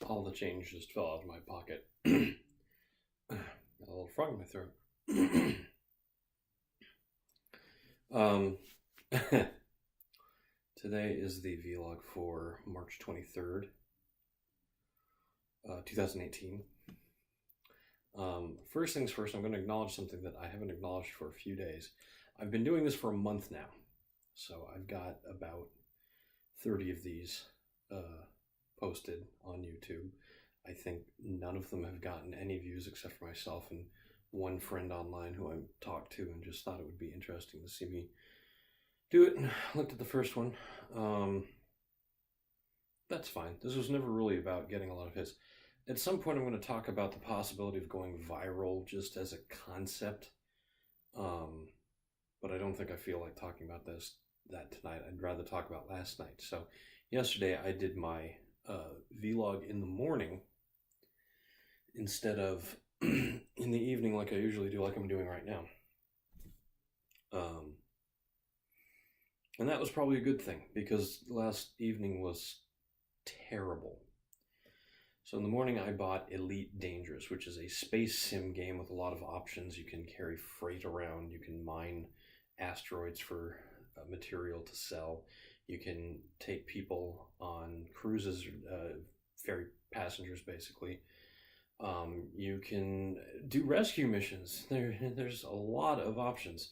All the change just fell out of my pocket. Got a little frog in my throat. um, Today is the vlog for March 23rd, 2018. First things first, I'm going to acknowledge something that I haven't acknowledged for a few days. I've been doing this for a month now, so I've got about 30 of these posted on YouTube. I think none of them have gotten any views except for myself and one friend online who I talked to and just thought it would be interesting to see me do it. And looked at the first one. That's fine. This was never really about getting a lot of hits. At some point, I'm going to talk about the possibility of going viral just as a concept. But I don't think I feel like talking about that tonight. I'd rather talk about last night. So yesterday I did my vlog in the morning instead of in the evening like I usually do, like I'm doing right now. And that was probably a good thing because last evening was terrible. So in the morning I bought Elite Dangerous, which is a space sim game with a lot of options. You can carry freight around, you can mine asteroids for material to sell, you can take people on cruises, ferry passengers basically. You can do rescue missions. There's a lot of options.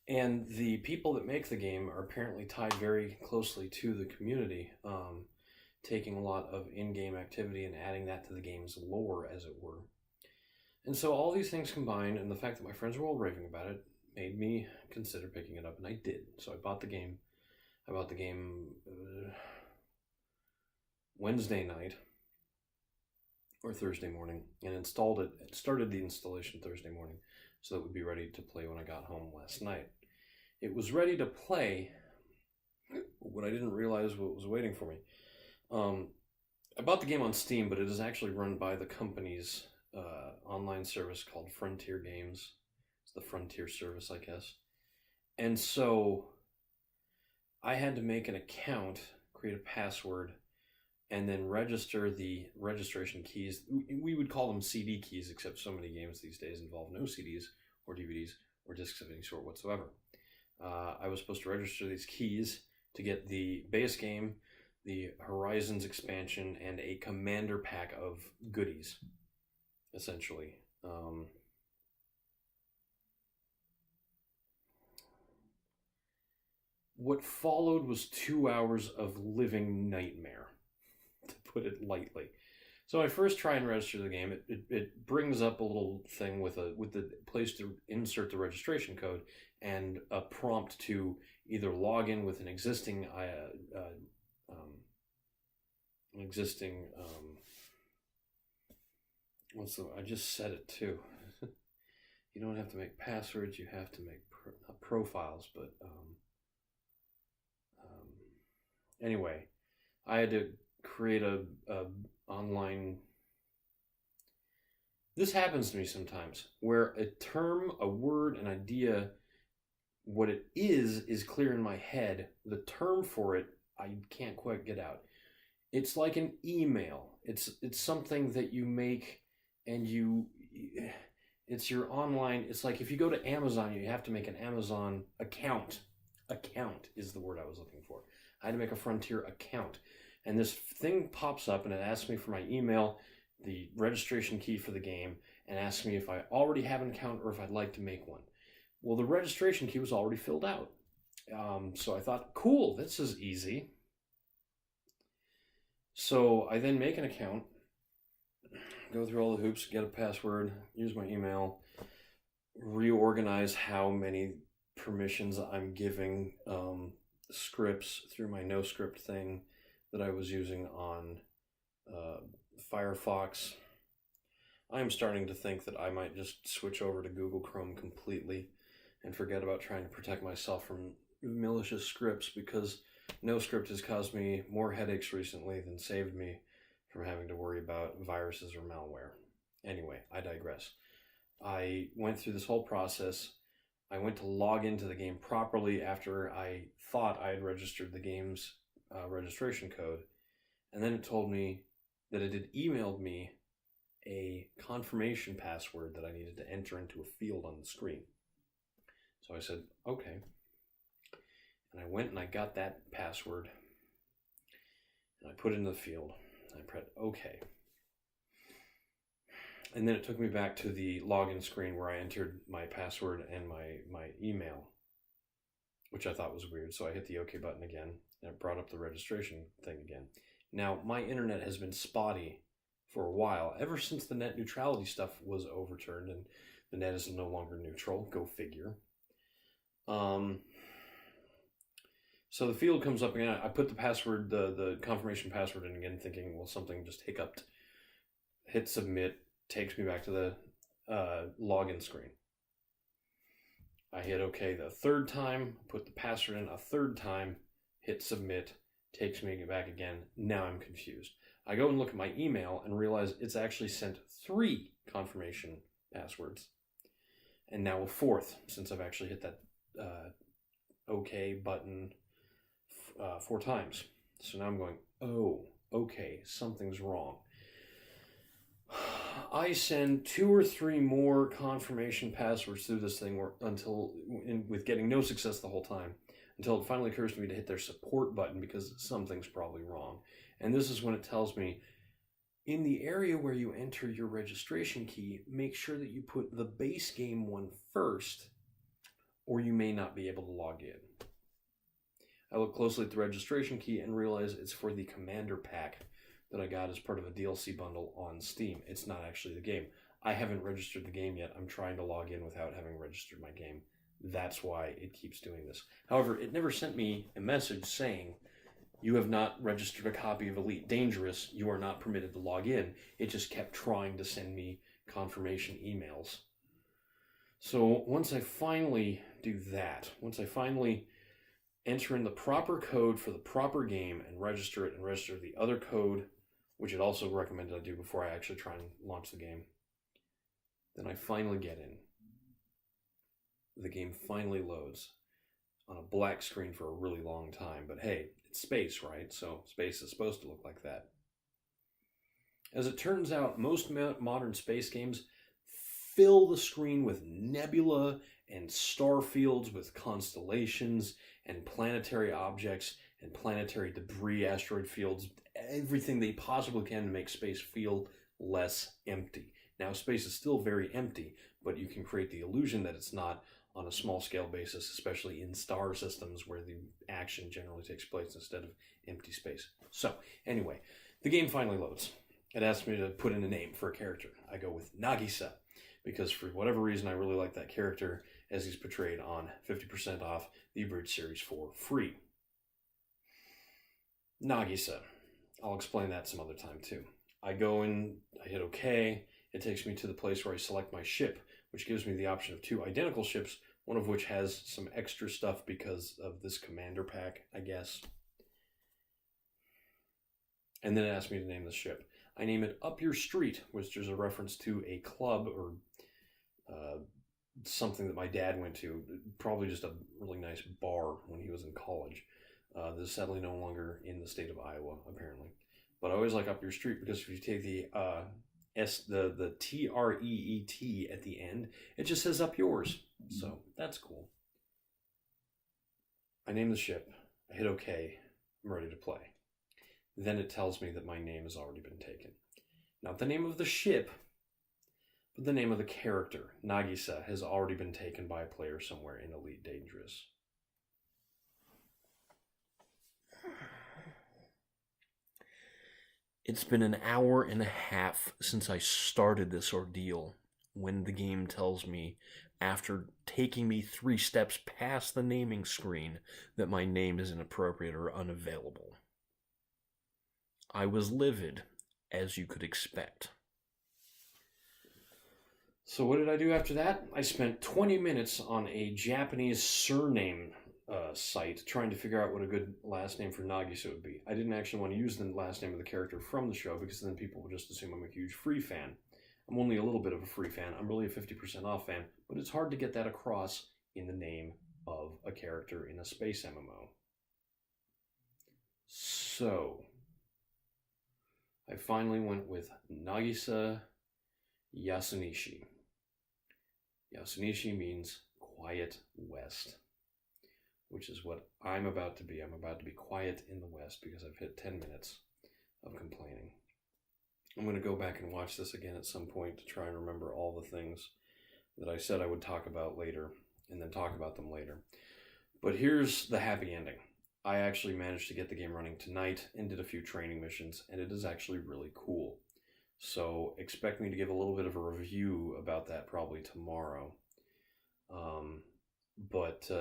And the people that make the game are apparently tied very closely to the community, taking a lot of in-game activity and adding that to the game's lore, as it were. And so all these things combined, and the fact that my friends were all raving about it, made me consider picking it up, and I did. So I bought the game. I bought the game Wednesday night, or Thursday morning, and installed it. Started the installation Thursday morning, so that it would be ready to play when I got home last night. It was ready to play, but I didn't realize what was waiting for me. I bought the game on Steam, but it is actually run by the company's online service called Frontier Games. It's the Frontier service, I guess. And so I had to make an account, create a password, and then register the registration keys. We would call them CD keys, except so many games these days involve no CDs or DVDs or discs of any sort whatsoever. I was supposed to register these keys to get the base game, the Horizons expansion, and a commander pack of goodies, essentially. What followed was 2 hours of living nightmare, to put it lightly. So I first try and register the game. It brings up a little thing with the place to insert the registration code and a prompt to either log in with an existing I just said it too. You don't have to make passwords. You have to make not profiles, but anyway, I had to create a online. This happens to me sometimes, where a term, a word, an idea, what it is clear in my head. The term for it, I can't quite get out. It's like an email. It's something that you make, and it's your online. It's like if you go to Amazon, you have to make an Amazon account. Account is the word I was looking for. I had to make a Frontier account. And this thing pops up and it asks me for my email, the registration key for the game, and asks me if I already have an account or if I'd like to make one. Well, the registration key was already filled out. So I thought, cool, this is easy. So I then make an account, go through all the hoops, get a password, use my email, reorganize how many permissions I'm giving scripts through my no script thing that I was using on Firefox. I'm starting to think that I might just switch over to Google Chrome completely and forget about trying to protect myself from malicious scripts, because no script has caused me more headaches recently than saved me from having to worry about viruses or malware. Anyway, I digress. I went through this whole process. I went to log into the game properly after I thought I had registered the game's registration code. And then it told me that it had emailed me a confirmation password that I needed to enter into a field on the screen. So I said, okay. And I went and I got that password and I put it in the field. I pressed okay. And then it took me back to the login screen where I entered my password and my email, which I thought was weird. So I hit the OK button again and it brought up the registration thing again. Now, my internet has been spotty for a while, ever since the net neutrality stuff was overturned and the net is no longer neutral. Go figure. So the field comes up again. I put the password, the confirmation password in again, thinking, well, something just hiccuped. Hit submit, takes me back to the login screen. I hit OK the third time, put the password in a third time, hit submit, takes me back again. Now I'm confused. I go and look at my email and realize it's actually sent 3 confirmation passwords. And now a 4th, since I've actually hit that OK button 4 times. So now I'm going, oh, okay, something's wrong. I send 2 or 3 more confirmation passwords through this thing with getting no success the whole time, until it finally occurs to me to hit their support button because something's probably wrong. And this is when it tells me, in the area where you enter your registration key, make sure that you put the base game one first, or you may not be able to log in. I look closely at the registration key and realize it's for the Commander pack that I got as part of a DLC bundle on Steam. It's not actually the game. I haven't registered the game yet. I'm trying to log in without having registered my game. That's why it keeps doing this. However, it never sent me a message saying, you have not registered a copy of Elite Dangerous. You are not permitted to log in. It just kept trying to send me confirmation emails. So once I finally do that, once I finally enter in the proper code for the proper game and register it and register the other code, which it also recommended I do before I actually try and launch the game, then I finally get in. The game finally loads on a black screen for a really long time, but hey, it's space, right? So space is supposed to look like that. As it turns out, most modern space games fill the screen with nebula and star fields with constellations and planetary objects and planetary debris, asteroid fields, everything they possibly can to make space feel less empty. Now, space is still very empty, but you can create the illusion that it's not on a small scale basis, especially in star systems where the action generally takes place instead of empty space. So, anyway, the game finally loads. It asks me to put in a name for a character. I go with Nagisa, because for whatever reason I really like that character as he's portrayed on 50% off the Abridged Series for free. Nagisa. I'll explain that some other time too. I go and I hit OK. It takes me to the place where I select my ship, which gives me the option of 2 identical ships, one of which has some extra stuff because of this Commander pack, I guess. And then it asks me to name the ship. I name it Up Your Street, which is a reference to a club or something that my dad went to, probably just a really nice bar when he was in college. That is sadly no longer in the state of Iowa, apparently. But I always like Up Your Street because if you take the TREET at the end, it just says Up Yours. So that's cool. I name the ship. I hit OK. I'm ready to play. Then it tells me that my name has already been taken. Not the name of the ship, but the name of the character. Nagisa has already been taken by a player somewhere in Elite Dangerous. It's been an hour and a half since I started this ordeal when the game tells me, after taking me 3 steps past the naming screen, that my name is inappropriate or unavailable. I was livid, as you could expect. So what did I do after that? I spent 20 minutes on a Japanese surname site trying to figure out what a good last name for Nagisa would be. I didn't actually want to use the last name of the character from the show because then people would just assume I'm a huge Free fan. I'm only a little bit of a Free fan. I'm really a 50% off fan, but it's hard to get that across in the name of a character in a space MMO. So I finally went with Nagisa Yasunishi. Yasunishi means quiet west, which is what I'm about to be. I'm about to be quiet in the west because I've hit 10 minutes of complaining. I'm going to go back and watch this again at some point to try and remember all the things that I said I would talk about later and then talk about them later. But here's the happy ending. I actually managed to get the game running tonight and did a few training missions, and it is actually really cool. So expect me to give a little bit of a review about that probably tomorrow. But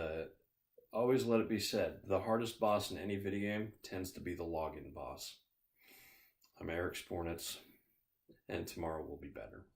always let it be said, the hardest boss in any video game tends to be the login boss. I'm Eric Spornitz, and tomorrow will be better.